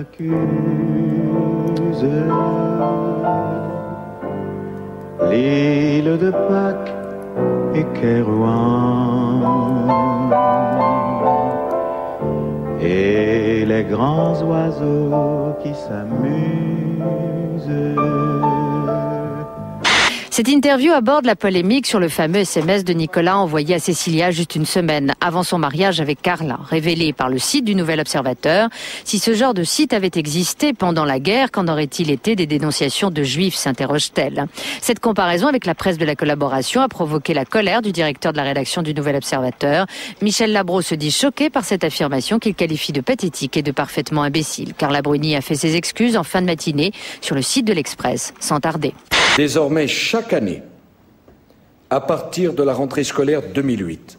accuse. L'île de Pâques et Kérouan, et les grands oiseaux qui s'amusent. Cette interview aborde la polémique sur le fameux SMS de Nicolas envoyé à Cécilia juste une semaine avant son mariage avec Carla, révélé par le site du Nouvel Observateur. Si ce genre de site avait existé pendant la guerre, qu'en aurait-il été des dénonciations de juifs, s'interroge-t-elle. Cette comparaison avec la presse de la collaboration a provoqué la colère du directeur de la rédaction du Nouvel Observateur. Michel Labro se dit choqué par cette affirmation qu'il qualifie de pathétique et de parfaitement imbécile. Carla Bruni a fait ses excuses en fin de matinée sur le site de l'Express, sans tarder. Désormais, chaque année, à partir de la rentrée scolaire 2008,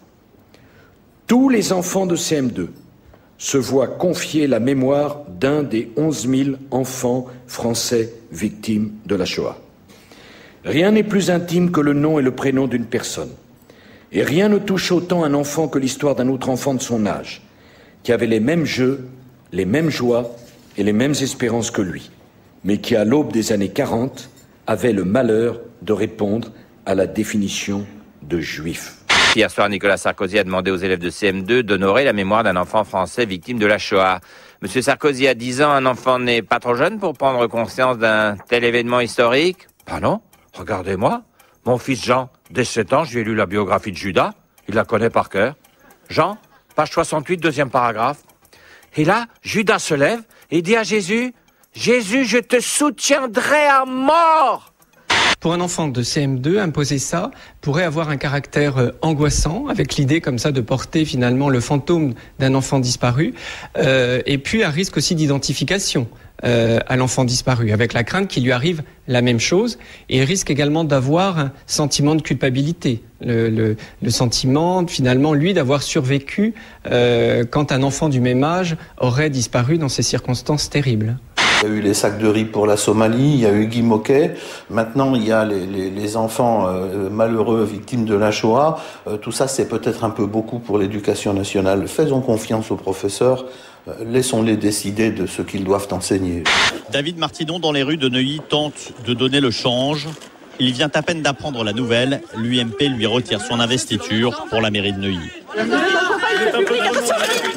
tous les enfants de CM2 se voient confier la mémoire d'un des 11 000 enfants français victimes de la Shoah. Rien n'est plus intime que le nom et le prénom d'une personne. Et rien ne touche autant un enfant que l'histoire d'un autre enfant de son âge, qui avait les mêmes jeux, les mêmes joies et les mêmes espérances que lui, mais qui, à l'aube des années 40, avait le malheur de répondre à la définition de juif. Hier soir, Nicolas Sarkozy a demandé aux élèves de CM2 d'honorer la mémoire d'un enfant français victime de la Shoah. Monsieur Sarkozy a 10 ans, un enfant n'est pas trop jeune pour prendre conscience d'un tel événement historique? Ah non, regardez-moi. Mon fils Jean, dès 7 ans, je lui ai lu la biographie de Judas. Il la connaît par cœur. Jean, page 68, deuxième paragraphe. Et là, Judas se lève et dit à Jésus: Jésus, je te soutiendrai à mort. Pour un enfant de CM2, imposer ça pourrait avoir un caractère angoissant, avec l'idée comme ça de porter finalement le fantôme d'un enfant disparu, et puis un risque aussi d'identification à l'enfant disparu, avec la crainte qu'il lui arrive la même chose, et risque également d'avoir un sentiment de culpabilité, le sentiment finalement, lui, d'avoir survécu quand un enfant du même âge aurait disparu dans ces circonstances terribles. Il y a eu les sacs de riz pour la Somalie, il y a eu Guy Moquet. Maintenant, il y a les enfants malheureux victimes de la Shoah. Tout ça, c'est peut-être un peu beaucoup pour l'éducation nationale. Faisons confiance aux professeurs. Laissons-les décider de ce qu'ils doivent enseigner. David Martinon, dans les rues de Neuilly, tente de donner le change. Il vient à peine d'apprendre la nouvelle. L'UMP lui retire son investiture pour la mairie de Neuilly.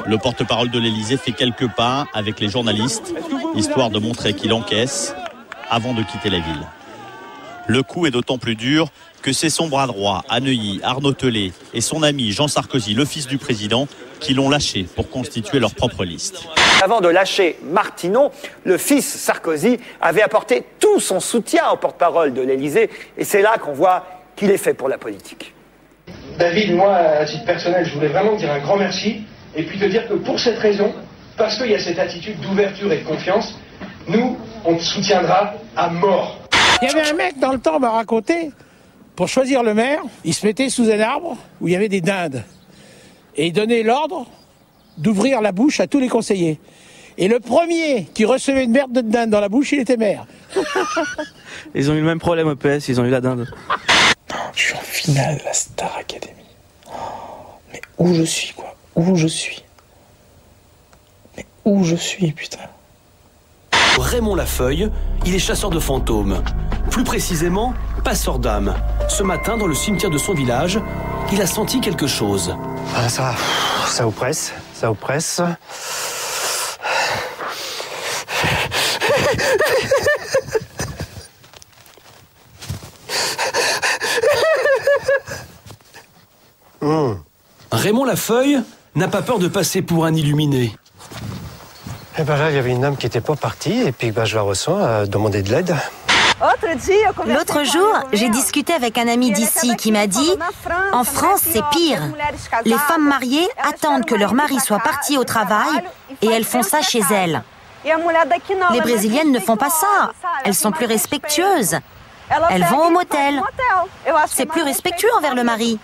Le porte-parole de l'Élysée fait quelques pas avec les journalistes, histoire de montrer qu'il encaisse avant de quitter la ville. Le coup est d'autant plus dur que c'est son bras droit à Neuilly, Arnaud Telet, et son ami Jean Sarkozy, le fils du président, qui l'ont lâché pour constituer leur propre liste. Avant de lâcher Martinon, le fils Sarkozy avait apporté tout son soutien au porte-parole de l'Élysée, et c'est là qu'on voit qu'il est fait pour la politique. David, moi, à titre personnel, je voulais vraiment te dire un grand merci, et puis te dire que pour cette raison, parce qu'il y a cette attitude d'ouverture et de confiance, nous, on te soutiendra à mort. Il y avait un mec dans le temps m'a raconté, pour choisir le maire, il se mettait sous un arbre où il y avait des dindes. Et il donnait l'ordre d'ouvrir la bouche à tous les conseillers. Et le premier qui recevait une merde de dinde dans la bouche, il était maire. Ils ont eu le même problème au PS, ils ont eu la dinde. Non, je suis en finale de la Star Academy. Mais où je suis, quoi? Où je suis? Mais où je suis, putain? Raymond Lafeuille, il est chasseur de fantômes. Plus précisément, passeur d'âmes. Ce matin, dans le cimetière de son village, il a senti quelque chose. Ah, ça oppresse, ça oppresse. Raymond Lafeuille n'a pas peur de passer pour un illuminé. Et ben là, il y avait une dame qui était pas partie, et puis je la reçois, demander de l'aide. L'autre jour, j'ai discuté avec un ami d'ici qui m'a dit « En France, c'est pire. Les femmes mariées attendent que leur mari soit parti au travail et elles font ça chez elles. Les Brésiliennes ne font pas ça. Elles sont plus respectueuses. Elles vont au motel. C'est plus respectueux envers le mari. »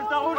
Ça roule.